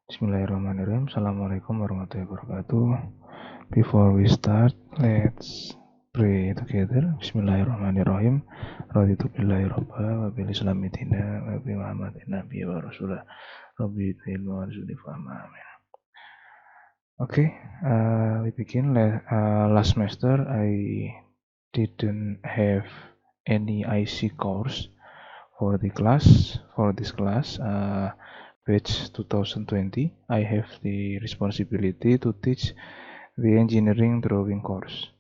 Bismillahirrahmanirrahim. Assalamualaikum warahmatullahi wabarakatuh. Before we start, let's pray together. Bismillahirrahmanirrahim. Raditu billahi robba wa bil islami dina wa bi Muhammadin nabiyya wa rasulah. Rabbi ilmu warzuqni fahma. Amin. Okay, we begin. Last semester I didn't have any IC course for this class. Batch 2020, I have the responsibility to teach the engineering drawing course.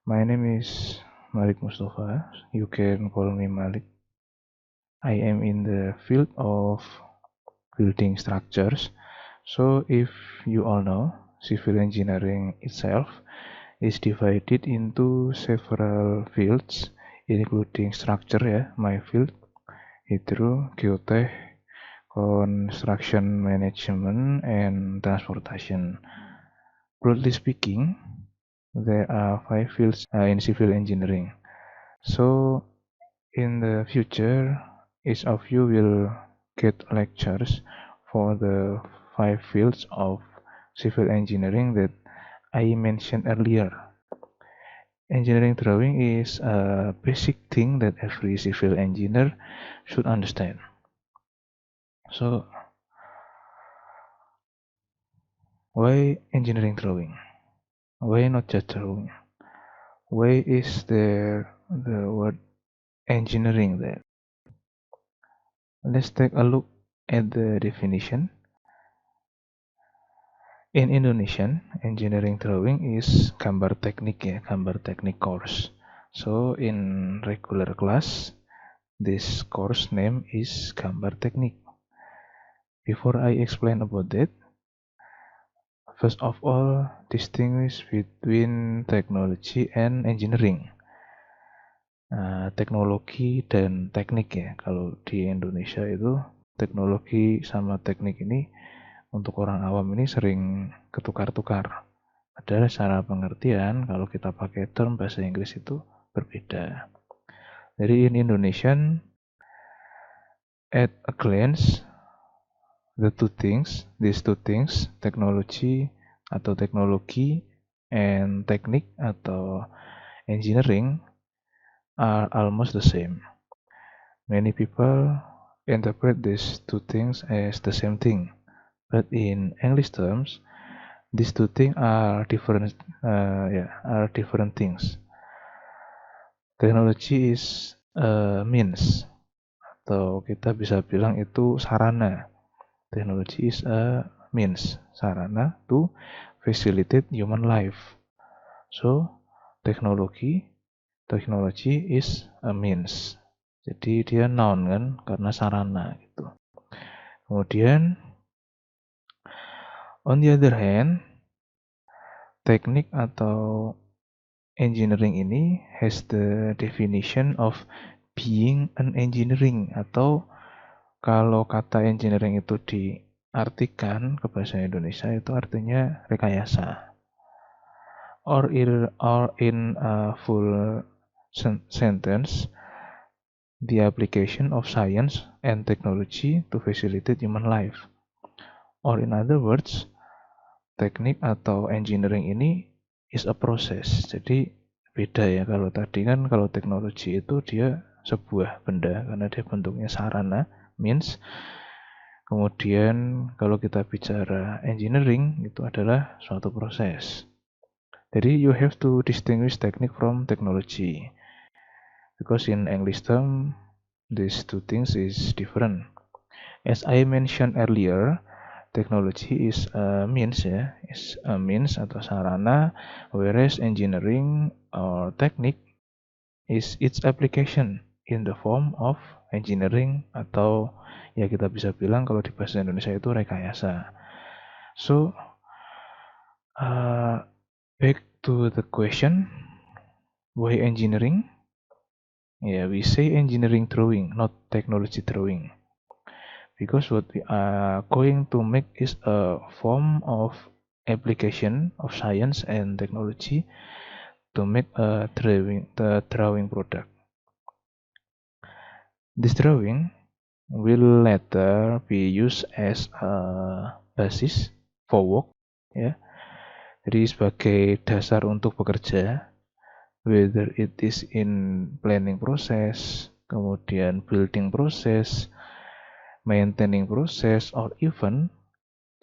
My name is Malik Mustafa. You can call me Malik. I am in the field of building structures. So if you all know, civil engineering itself is divided into several fields, including structure, my field, hydro, geotech, construction management, and transportation. Broadly speaking, there are 5 fields in civil engineering. So, in the future, each of you will get lectures for the 5 fields of civil engineering that I mentioned earlier. Engineering drawing is a basic thing that every civil engineer should understand. So, why engineering drawing? Why not just drawing? Why is there the word engineering there? Let's take a look at the definition. In Indonesian, engineering drawing is gambar teknik course. So in regular class, this course name is gambar teknik. Before I explain about that, first of all, distinguish between technology and engineering. Teknologi dan teknik ya. Kalau di Indonesia itu teknologi sama teknik ini untuk orang awam ini sering ketukar-tukar. Padahal secara pengertian kalau kita pakai term bahasa Inggris itu berbeda. Jadi in Indonesian, at a glance, these two things, teknologi atau teknologi and teknik atau engineering are almost the same. Many people interpret these two things as the same thing, but in English terms, these two things are different things. Technology is a means, atau kita bisa bilang itu sarana. Technology is a means, sarana to facilitate human life. So, technology is a means. Jadi dia noun kan, karena sarana gitu. Kemudian, on the other hand, teknik atau engineering ini has the definition of being an engineering, atau kalau kata engineering itu diartikan ke bahasa Indonesia itu artinya rekayasa. Or in a full sentence, the application of science and technology to facilitate human life. Or in other words, teknik atau engineering ini is a process. Jadi beda ya, kalau tadi kan kalau teknologi itu dia sebuah benda karena dia bentuknya sarana, means. Kemudian kalau kita bicara engineering itu adalah suatu proses. Jadi you have to distinguish technique from technology, because in English term these two things is different. As I mentioned earlier, technology is a means atau sarana, whereas engineering or technique is its application in the form of engineering, atau ya kita bisa bilang kalau di bahasa Indonesia itu rekayasa. So back to the question, why engineering? Yeah, we say engineering drawing, not technology drawing, because what we are going to make is a form of application of science and technology to make a drawing product. This drawing will later be used as a basis for work, ya. Jadi sebagai dasar untuk bekerja, whether it is in planning process, kemudian building process, maintaining process, or even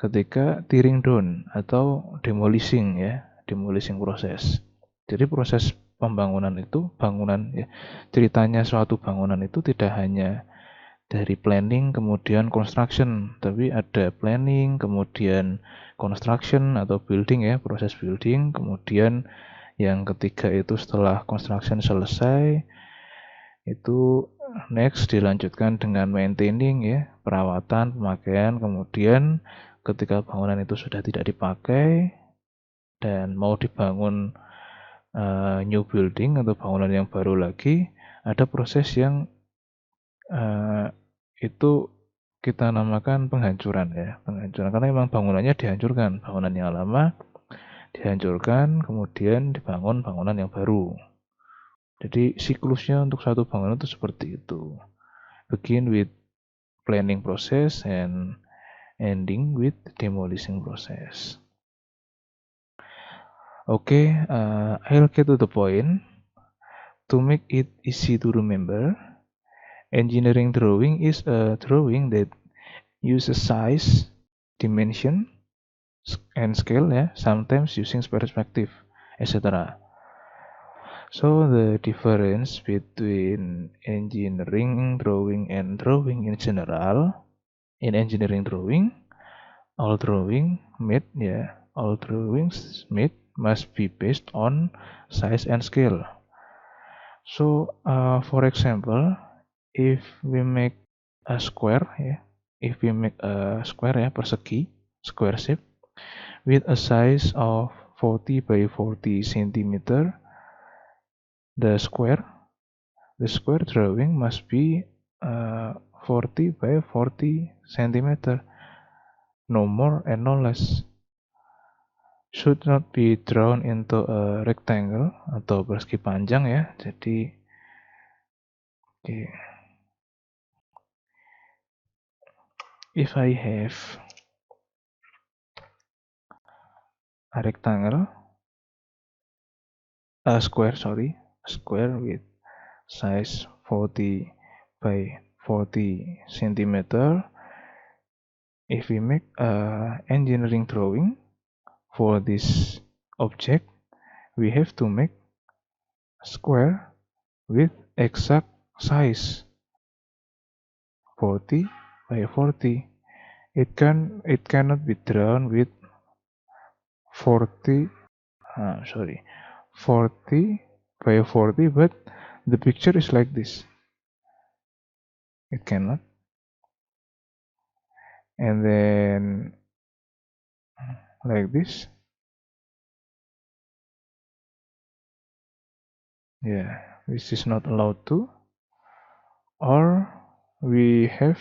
ketika tearing down atau demolishing, ya, demolishing proses. Jadi proses pembangunan itu, bangunan, ya, ceritanya suatu bangunan itu tidak hanya dari planning kemudian construction, tapi ada planning kemudian construction atau building, ya, proses building, kemudian yang ketiga itu setelah construction selesai itu next dilanjutkan dengan maintaining, ya, perawatan, pemakaian, kemudian ketika bangunan itu sudah tidak dipakai dan mau dibangun new building atau bangunan yang baru lagi, ada proses yang itu kita namakan penghancuran, ya, penghancuran karena memang bangunannya dihancurkan, bangunan yang lama dihancurkan kemudian dibangun bangunan yang baru. Jadi siklusnya untuk satu bangunan itu seperti itu. Begin with planning process and ending with demolishing process. Okay, I'll get to the point. To make it easy to remember, engineering drawing is a drawing that uses size, dimension, and scale, ya, sometimes using perspective, etc. So the difference between engineering drawing and drawing in general, in engineering drawing, all drawings made must be based on size and scale. So for example, if we make a square, ya, if we make a square, ya, persegi, square shape with a size of 40 by 40 centimeter, the square drawing must be 40 by 40 centimeter, no more and no less. Should not be drawn into a rectangle atau persegi panjang, ya. Jadi if I have a rectangle, a square with size 40 by 40 centimeter, if we make a engineering drawing for this object, we have to make a square with exact size 40 by 40. It cannot be drawn with 40 by 40, but the picture is like this. It cannot. And then like this. Yeah, this is not allowed to. Or we have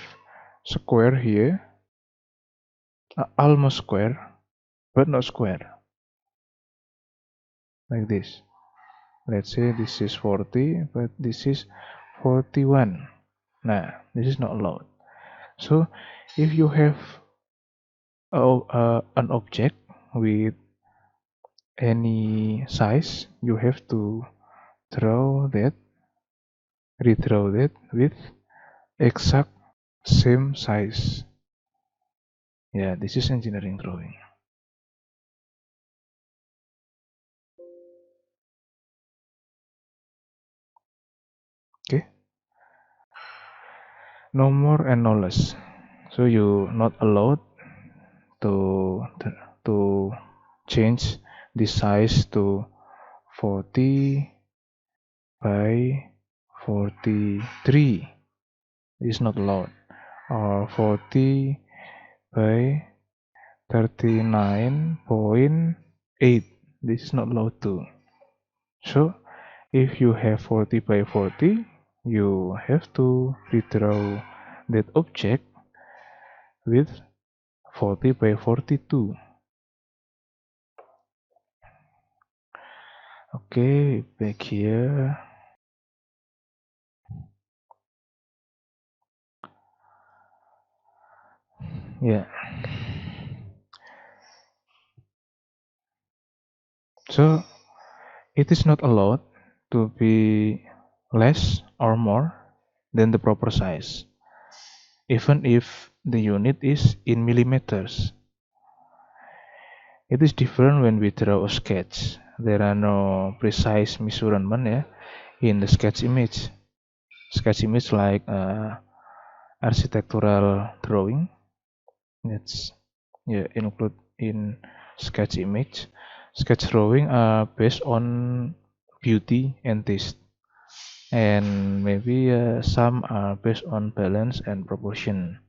square here, almost square, but not square. Like this. Let's say this is 40, but this is 41. Nah, this is not allowed. So if you have an object with any size, you have to redraw that with exact same size. Yeah, this is engineering drawing. Okay, no more and no less. So you not allowed to change the size to 40 by 43. Is not allowed, or 40 by 39.8. This is not allowed too. So if you have 40 by 40, you have to redraw that object with 40 by 42. Okay, back here. Yeah. So it is not allowed to be less or more than the proper size, even if the unit is in millimeters. It is different when we draw a sketch. There are no precise measurement, yeah, in the sketch image. Sketch image like architectural drawing, that's include in sketch image. Sketch drawing are based on beauty and taste, and maybe some are based on balance and proportion.